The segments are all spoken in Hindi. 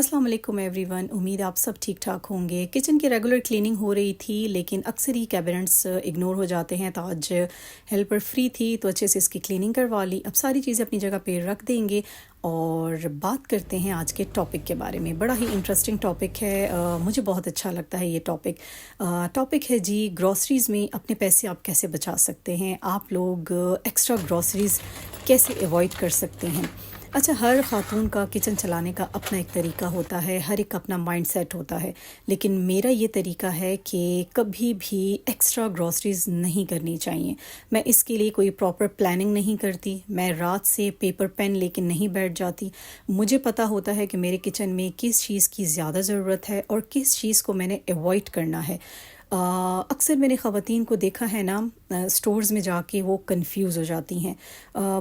अस्सलाम वालेकुम एवरीवन। उम्मीद आप सब ठीक ठाक होंगे। किचन की रेगुलर क्लीनिंग हो रही थी, लेकिन अक्सर ही कैबिनेट्स इग्नोर हो जाते हैं। तो आज हेल्पर फ्री थी तो अच्छे से इसकी क्लीनिंग करवा ली। अब सारी चीज़ें अपनी जगह पे रख देंगे और बात करते हैं आज के टॉपिक के बारे में। बड़ा ही इंटरेस्टिंग टॉपिक है, मुझे बहुत अच्छा लगता है ये टॉपिक। टॉपिक है जी, ग्रॉसरीज़ में अपने पैसे आप कैसे बचा सकते हैं। आप लोग एक्स्ट्रा ग्रॉसरीज़ कैसे अवॉइड कर सकते हैं। अच्छा, हर ख़ातून का किचन चलाने का अपना एक तरीका होता है, हर एक अपना माइंडसेट होता है। लेकिन मेरा ये तरीका है कि कभी भी एक्स्ट्रा ग्रॉसरीज़ नहीं करनी चाहिए। मैं इसके लिए कोई प्रॉपर प्लानिंग नहीं करती। मैं रात से पेपर पेन लेके नहीं बैठ जाती। मुझे पता होता है कि मेरे किचन में किस चीज़ की ज़्यादा ज़रूरत है और किस चीज़ को मैंने अवॉइड करना है। अक्सर मैंने ख़वातीन को देखा है ना, स्टोर्स में जाके वो कंफ्यूज हो जाती हैं।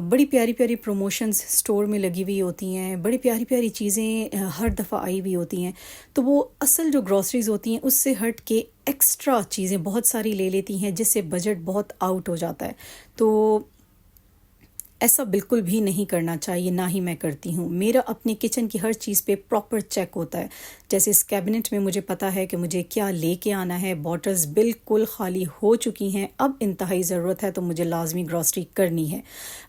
बड़ी प्यारी प्यारी प्रमोशंस स्टोर में लगी हुई होती हैं, बड़ी प्यारी प्यारी चीज़ें हर दफ़ा आई हुई होती हैं। तो वो असल जो ग्रॉसरीज़ होती हैं उससे हट के एक्स्ट्रा चीज़ें बहुत सारी ले लेती हैं, जिससे बजट बहुत आउट हो जाता है। तो ऐसा बिल्कुल भी नहीं करना चाहिए, ना ही मैं करती हूँ। मेरा अपने किचन की हर चीज़ पे प्रॉपर चेक होता है। जैसे इस कैबिनेट में मुझे पता है कि मुझे क्या लेके आना है। बॉटल्स बिल्कुल खाली हो चुकी हैं, अब इंतहाई ज़रूरत है तो मुझे लाजमी ग्रॉसरी करनी है।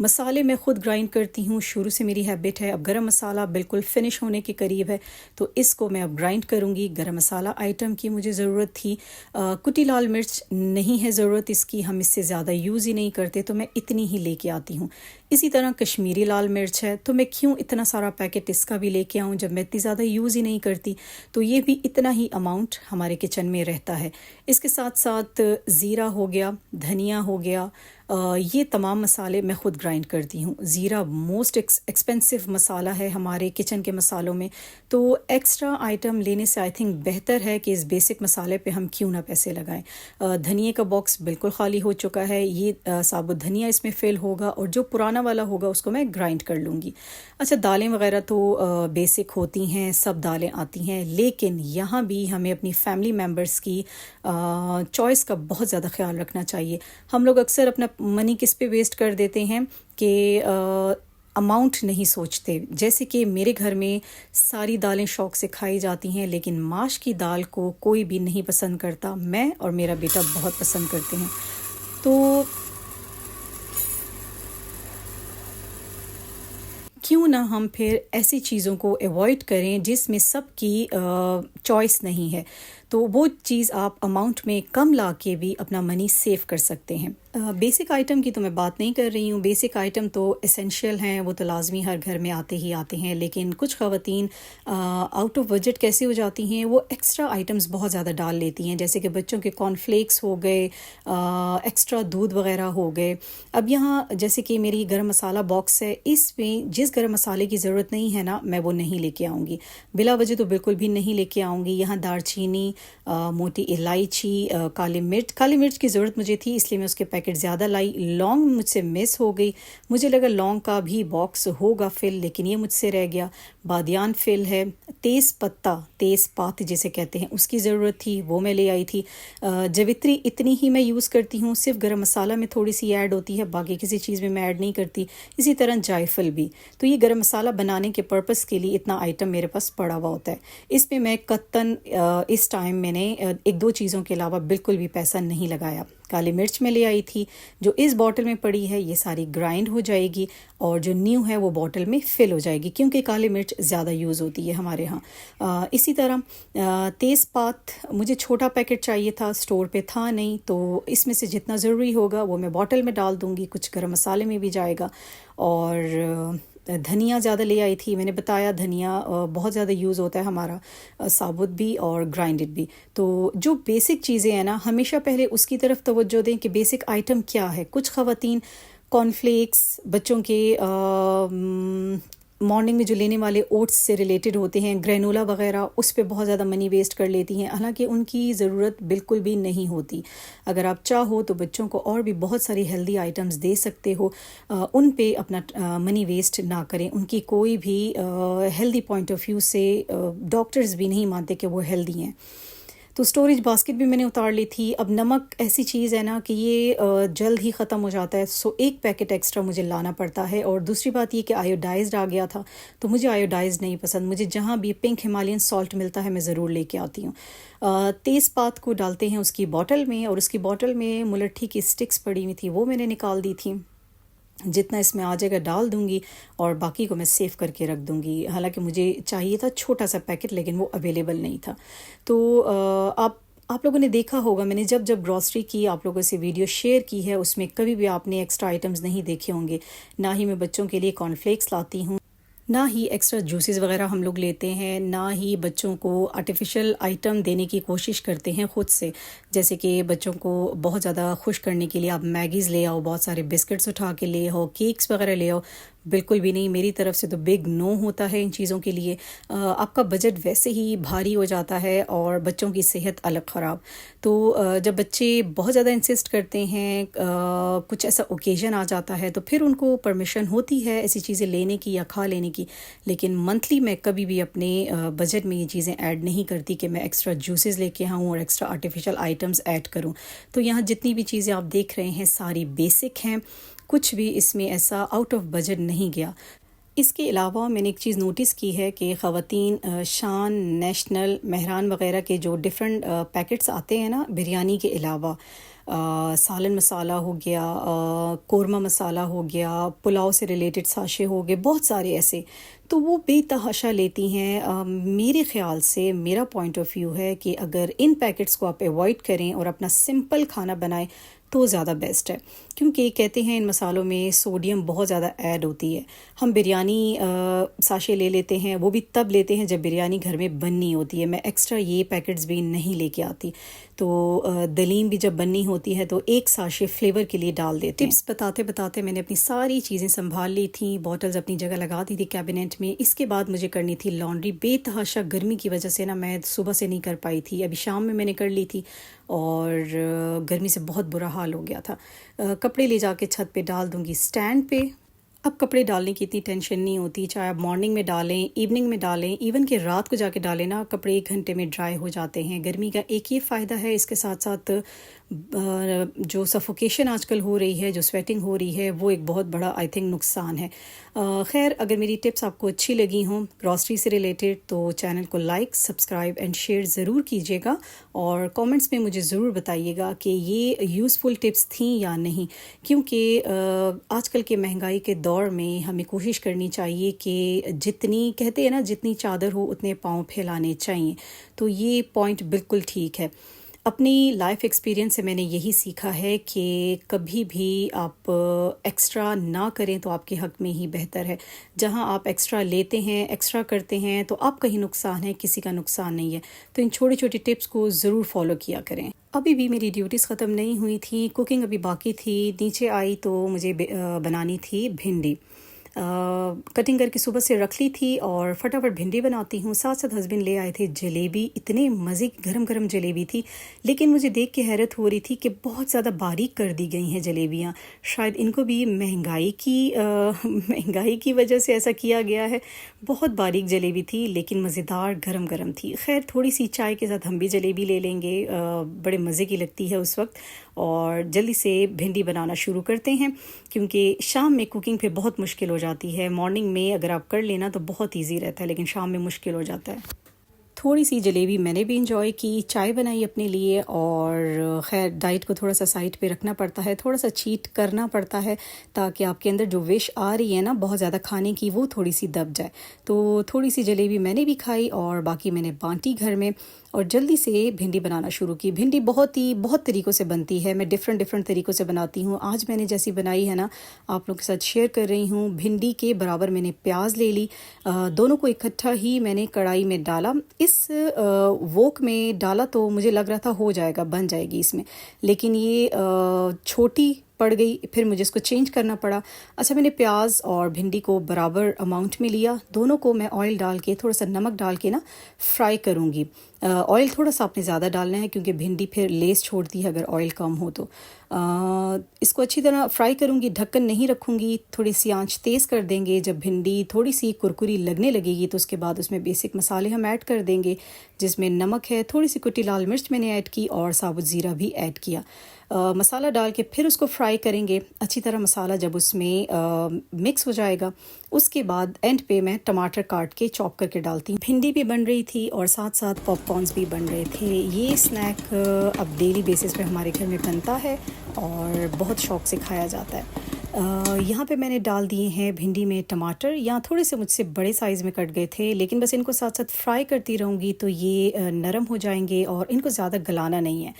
मसाले मैं ख़ुद ग्राइंड करती हूँ, शुरू से मेरी हैबिट है। अब गरम मसाला बिल्कुल फिनिश होने के करीब है तो इसको मैं अब ग्राइंड करूँगी। गरम मसाला आइटम की मुझे ज़रूरत थी। कुटी लाल मिर्च नहीं है ज़रूरत इसकी, हम इससे ज़्यादा यूज़ ही नहीं करते, तो मैं इतनी ही लेके आती हूँ। इसी तरह कश्मीरी लाल मिर्च है तो मैं क्यों इतना सारा पैकेट इसका भी लेके आऊँ जब मैं इतनी ज़्यादा यूज़ ही नहीं करती। तो ये भी इतना ही अमाउंट हमारे किचन में रहता है। इसके साथ साथ ज़ीरा हो गया, धनिया हो गया, ये तमाम मसाले मैं ख़ुद ग्राइंड करती हूँ। ज़ीरा मोस्ट एक्सपेंसिव मसाला है हमारे किचन के मसालों में, तो एक्स्ट्रा आइटम लेने से आई थिंक बेहतर है कि इस बेसिक मसाले पे हम क्यों ना पैसे लगाएं। धनिए का बॉक्स बिल्कुल ख़ाली हो चुका है, ये साबुत धनिया इसमें फ़िल होगा और जो पुराना वाला होगा उसको मैं ग्राइंड कर लूँगी। अच्छा, दालें वगैरह तो बेसिक होती हैं, सब दालें आती हैं, लेकिन यहाँ भी हमें अपनी फैमिली मेम्बर्स की चॉइस का बहुत ज़्यादा ख्याल रखना चाहिए। हम लोग अक्सर अपना मनी किस पे वेस्ट कर देते हैं कि अमाउंट नहीं सोचते। जैसे कि मेरे घर में सारी दालें शौक़ से खाई जाती हैं, लेकिन माश की दाल को कोई भी नहीं पसंद करता। मैं और मेरा बेटा बहुत पसंद करते हैं। तो क्यों ना हम फिर ऐसी चीज़ों को अवॉइड करें जिसमें सबकी चॉइस नहीं है। तो वो चीज़ आप अमाउंट में कम ला के भी अपना मनी सेव कर सकते हैं। बेसिक आइटम की तो मैं बात नहीं कर रही हूँ। बेसिक आइटम तो एसेंशियल हैं, वो तो लाजमी हर घर में आते ही आते हैं। लेकिन कुछ ख़वातीन आउट ऑफ बजट कैसे हो जाती हैं, वो एक्स्ट्रा आइटम्स बहुत ज़्यादा डाल लेती हैं। जैसे कि बच्चों के कॉर्नफ्लेक्स हो गए, एक्स्ट्रा दूध वगैरह हो गए। अब यहाँ जैसे कि मेरी गरम मसाला बॉक्स है, इसमें जिस गरम मसाले की ज़रूरत नहीं है ना, मैं वो नहीं लेके आऊँगी। बिला वजह तो बिल्कुल भी नहीं लेके आऊँगी। यहाँ दालचीनी, मोटी इलायची, काली मिर्च की ज़रूरत मुझे थी इसलिए मैं उसके पैकेट ज़्यादा लाई। लौंग मुझसे मिस हो गई, मुझे लगा लौंग का भी बॉक्स होगा फिल, लेकिन ये मुझसे रह गया। बादियान फिल है। तेज़पात जिसे कहते हैं, उसकी ज़रूरत थी, वो मैं ले आई थी। जवित्री इतनी ही मैं यूज़ करती हूँ, सिर्फ गरम मसाला में थोड़ी सी ऐड होती है, बाकी किसी चीज़ में मैं ऐड नहीं करती। इसी तरह जायफल भी। तो ये गरम मसाला बनाने के पर्पस के लिए इतना आइटम मेरे पास पड़ा हुआ होता है। इसमें मैं कत्तन इस टाइम मैंने एक दो चीज़ों के अलावा बिल्कुल भी पैसा नहीं लगाया। काली मिर्च में ले आई थी, जो इस बॉटल में पड़ी है ये सारी ग्राइंड हो जाएगी और जो न्यू है वो बॉटल में फिल हो जाएगी, क्योंकि काली मिर्च ज़्यादा यूज़ होती है हमारे यहाँ। इसी तरह तेज़पात मुझे छोटा पैकेट चाहिए था, स्टोर पे था नहीं, तो इसमें से जितना ज़रूरी होगा वो मैं बॉटल में डाल दूँगी। कुछ गरम मसाले में भी जाएगा। और धनिया ज़्यादा ले आई थी, मैंने बताया धनिया बहुत ज़्यादा यूज़ होता है हमारा, साबुत भी और ग्राइंडेड भी। तो जो बेसिक चीज़ें हैं ना, हमेशा पहले उसकी तरफ तवज्जो दें कि बेसिक आइटम क्या है। कुछ ख़वातीन कॉर्नफ्लेक्स, बच्चों के मॉर्निंग में जो लेने वाले ओट्स से रिलेटेड होते हैं, ग्रेनोला वगैरह, उस पे बहुत ज़्यादा मनी वेस्ट कर लेती हैं, हालांकि उनकी ज़रूरत बिल्कुल भी नहीं होती। अगर आप चाहो तो बच्चों को और भी बहुत सारी हेल्दी आइटम्स दे सकते हो। उन पे अपना मनी वेस्ट ना करें। उनकी कोई भी हेल्दी पॉइंट ऑफ व्यू से डॉक्टर्स भी नहीं मानते कि वो हेल्दी हैं। तो स्टोरेज बास्केट भी मैंने उतार ली थी। अब नमक ऐसी चीज़ है ना कि ये जल्द ही ख़त्म हो जाता है, सो एक पैकेट एक्स्ट्रा मुझे लाना पड़ता है। और दूसरी बात ये कि आयोडाइज्ड आ गया था, तो मुझे आयोडाइज्ड नहीं पसंद। मुझे जहाँ भी पिंक हिमालयन सॉल्ट मिलता है मैं ज़रूर लेके आती हूँ। तेज़पात को डालते हैं उसकी बॉटल में, और उसकी बॉटल में मुलट्ठी की स्टिक्स पड़ी हुई थी, वो मैंने निकाल दी थी। जितना इसमें आ जाएगा डाल दूंगी और बाकी को मैं सेव करके रख दूंगी। हालांकि मुझे चाहिए था छोटा सा पैकेट, लेकिन वो अवेलेबल नहीं था। तो आप लोगों ने देखा होगा, मैंने जब जब ग्रॉसरी की आप लोगों से वीडियो शेयर की है, उसमें कभी भी आपने एक्स्ट्रा आइटम्स नहीं देखे होंगे। ना ही मैं बच्चों के लिए कॉर्नफ्लेक्स लाती हूँ, ना ही एक्स्ट्रा जूसेस वगैरह हम लोग लेते हैं, ना ही बच्चों को आर्टिफिशियल आइटम देने की कोशिश करते हैं ख़ुद से। जैसे कि बच्चों को बहुत ज़्यादा खुश करने के लिए आप मैगीज़ ले आओ, बहुत सारे बिस्किट्स उठा के ले आओ, केक्स वगैरह ले आओ, बिल्कुल भी नहीं। मेरी तरफ से तो बिग नो होता है इन चीज़ों के लिए। आपका बजट वैसे ही भारी हो जाता है और बच्चों की सेहत अलग ख़राब। तो जब बच्चे बहुत ज़्यादा इंसिस्ट करते हैं, कुछ ऐसा ओकेजन आ जाता है, तो फिर उनको परमिशन होती है ऐसी चीज़ें लेने की या खा लेने की। लेकिन मंथली मैं कभी भी अपने बजट में ये चीज़ें ऐड नहीं करती कि मैं एक्स्ट्रा जूसेस लेके आऊँ और एक्स्ट्रा आर्टिफिशियल आइटम्स ऐड करूँ। तो यहाँ जितनी भी चीज़ें आप देख रहे हैं सारी बेसिक हैं, कुछ भी इसमें ऐसा आउट ऑफ बजट नहीं गया। इसके अलावा मैंने एक चीज़ नोटिस की है कि ख़वातीन शान, नेशनल, मेहरान वग़ैरह के जो डिफरेंट पैकेट्स आते हैं ना बिरयानी के अलावा, सालन मसाला हो गया, कोरमा मसाला हो गया, पुलाव से रिलेटेड साशे हो गए, बहुत सारे ऐसे, तो वो बेतहाशा लेती हैं। मेरे ख़्याल से मेरा पॉइंट ऑफ व्यू है कि अगर इन पैकेट्स को आप अवॉइड करें और अपना सिंपल खाना बनाएं तो ज़्यादा बेस्ट है। क्योंकि कहते हैं इन मसालों में सोडियम बहुत ज़्यादा ऐड होती है। हम बिरयानी साशे ले लेते हैं, वो भी तब लेते हैं जब बिरयानी घर में बननी होती है। मैं एक्स्ट्रा ये पैकेट्स भी नहीं लेके आती। तो दलीम भी जब बननी होती है तो एक साशे फ्लेवर के लिए डाल देते हैं। टिप्स बताते बताते मैंने अपनी सारी चीज़ें संभाल ली थी, बॉटल्स अपनी जगह लगा दी थी कैबिनेट में। इसके बाद मुझे करनी थी लॉन्ड्री। बेतहाशा गर्मी की वजह से ना मैं सुबह से नहीं कर पाई थी, अभी शाम में मैंने कर ली थी और गर्मी से बहुत बुरा हाल हो गया था। कपड़े ले जाके छत पे डाल दूंगी स्टैंड पे। अब कपड़े डालने की इतनी टेंशन नहीं होती, चाहे आप मॉर्निंग में डालें, इवनिंग में डालें, इवन कि रात को जाके डालें ना, कपड़े 1 घंटे में ड्राई हो जाते हैं। गर्मी का एक ये फ़ायदा है, इसके साथ साथ जो सफोकेशन आजकल हो रही है, जो स्वेटिंग हो रही है, वो एक बहुत बड़ा आई थिंक नुकसान है। खैर, अगर मेरी टिप्स आपको अच्छी लगी हों ग्रॉसरी से रिलेटेड तो चैनल को लाइक, सब्सक्राइब एंड शेयर ज़रूर कीजिएगा और कमेंट्स में मुझे ज़रूर बताइएगा कि ये यूज़फुल टिप्स थी या नहीं। क्योंकि आजकल के महंगाई के दौर में हमें कोशिश करनी चाहिए कि जितनी कहते हैं ना, जितनी चादर हो उतने पाँव फैलाने चाहिए। तो ये पॉइंट बिल्कुल ठीक है। अपनी लाइफ एक्सपीरियंस से मैंने यही सीखा है कि कभी भी आप एक्स्ट्रा ना करें तो आपके हक़ में ही बेहतर है। जहां आप एक्स्ट्रा लेते हैं, एक्स्ट्रा करते हैं, तो आपका ही नुकसान है, किसी का नुकसान नहीं है। तो इन छोटी छोटी टिप्स को ज़रूर फॉलो किया करें। अभी भी मेरी ड्यूटीज़ ख़त्म नहीं हुई थी, कुकिंग अभी बाकी थी। नीचे आई तो मुझे बनानी थी भिंडी। कटिंग करके सुबह से रख ली थी और फटाफट भिंडी बनाती हूँ। साथ साथ हस्बैंड ले आए थे जलेबी, इतने मज़े की गरम गरम जलेबी थी। लेकिन मुझे देख के हैरत हो रही थी कि बहुत ज़्यादा बारीक कर दी गई हैं जलेबियाँ। शायद इनको भी महंगाई की वजह से ऐसा किया गया है। बहुत बारीक जलेबी थी लेकिन मज़ेदार गरम गरम थी। खैर, थोड़ी सी चाय के साथ हम भी जलेबी ले लेंगे, बड़े मज़े की लगती है उस वक्त। और जल्दी से भिंडी बनाना शुरू करते हैं, क्योंकि शाम में कुकिंग पे बहुत मुश्किल हो जाती है। मॉर्निंग में अगर आप कर लेना तो बहुत इजी रहता है, लेकिन शाम में मुश्किल हो जाता है। थोड़ी सी जलेबी मैंने भी इंजॉय की, चाय बनाई अपने लिए। और ख़ैर, डाइट को थोड़ा सा साइड पे रखना पड़ता है, थोड़ा सा चीट करना पड़ता है ताकि आपके अंदर जो विश आ रही है ना बहुत ज़्यादा खाने की, वो थोड़ी सी दब जाए। तो थोड़ी सी जलेबी मैंने भी खाई और बाकी मैंने बांटी घर में और जल्दी से भिंडी बनाना शुरू की। भिंडी बहुत तरीक़ों से बनती है, मैं डिफरेंट तरीक़ों से बनाती हूँ। आज मैंने जैसी बनाई है ना, आप लोग के साथ शेयर कर रही हूँ। भिंडी के बराबर मैंने प्याज ले ली, दोनों को इकट्ठा ही मैंने कढ़ाई में डाला। इस वोक में डाला तो मुझे लग रहा था हो जाएगा, बन जाएगी इसमें, लेकिन ये छोटी पड़ गई, फिर मुझे इसको चेंज करना पड़ा। अच्छा, मैंने प्याज और भिंडी को बराबर अमाउंट में लिया, दोनों को मैं ऑयल डाल के थोड़ा सा नमक डाल के ना फ्राई करूँगी। ऑयल थोड़ा सा आपने ज़्यादा डालना है क्योंकि भिंडी फिर लेस छोड़ती है अगर ऑयल कम हो तो। इसको अच्छी तरह फ्राई करूँगी, ढक्कन नहीं रखूँगी, थोड़ी सी आंच तेज़ कर देंगे। जब भिंडी थोड़ी सी कुरकुरी लगने लगेगी तो उसके बाद उसमें बेसिक मसाले हम ऐड कर देंगे, जिसमें नमक है, थोड़ी सी कुटी लाल मिर्च मैंने ऐड की और साबुत ज़ीरा भी ऐड किया। मसाला डाल के फिर उसको फ्राई करेंगे अच्छी तरह। मसाला जब उसमें मिक्स हो जाएगा उसके बाद एंड पे मैं टमाटर काट के चॉप करके डालती हूँ। भिंडी भी बन रही थी और साथ साथ पॉपकॉर्न्स भी बन रहे थे। ये स्नैक अब डेली बेसिस पे हमारे घर में बनता है और बहुत शौक़ से खाया जाता है। यहाँ पे मैंने डाल दिए हैं भिंडी में टमाटर। यहाँ थोड़े से मुझसे बड़े साइज़ में कट गए थे, लेकिन बस इनको साथ साथ फ्राई करती रहूँगी तो ये नरम हो जाएंगे और इनको ज़्यादा गलाना नहीं है।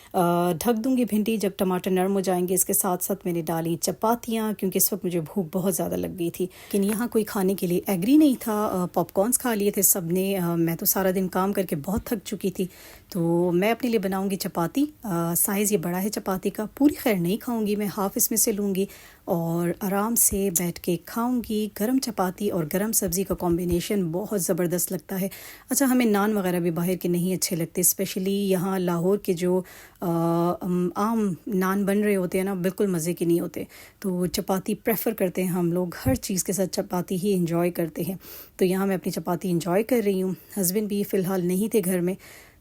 ढक दूंगी भिंडी। जब टमाटर नरम हो जाएंगे इसके साथ साथ मैंने डाली चपातियाँ, क्योंकि इस वक्त मुझे भूख बहुत ज़्यादा लग गई थी। लेकिन यहाँ कोई खाने के लिए एग्री नहीं था। पॉपकॉर्न्स खा लिए थे सब ने। मैं तो सारा दिन काम करके बहुत थक चुकी थी, तो मैं अपने लिए बनाऊंगी चपाती। साइज़ ये बड़ा है चपाती का, पूरी खैर नहीं खाऊंगी मैं, हाफ़ इसमें से लूँगी और आराम से बैठ के खाऊंगी। गरम चपाती और गरम सब्ज़ी का कॉम्बिनेशन बहुत ज़बरदस्त लगता है। अच्छा, हमें नान वगैरह भी बाहर के नहीं अच्छे लगते, स्पेशली यहाँ लाहौर के जो आम नान बन रहे होते हैं ना, बिल्कुल मज़े के नहीं होते। तो चपाती प्रेफ़र करते हैं हम लोग, हर चीज़ के साथ चपाती ही इंजॉय करते हैं। तो यहाँ मैं अपनी चपाती इंजॉय कर रही हूँ। हस्बैंड भी फ़िलहाल नहीं थे घर में,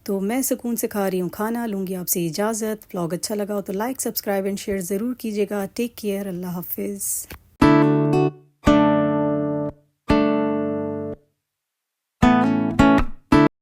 तो मैं सुकून से खा रही हूँ खाना। लूँगी आपसे इजाज़त। व्लॉग अच्छा लगा हो तो लाइक, सब्सक्राइब एंड शेयर ज़रूर कीजिएगा। टेक केयर, अल्लाह हाफिज़।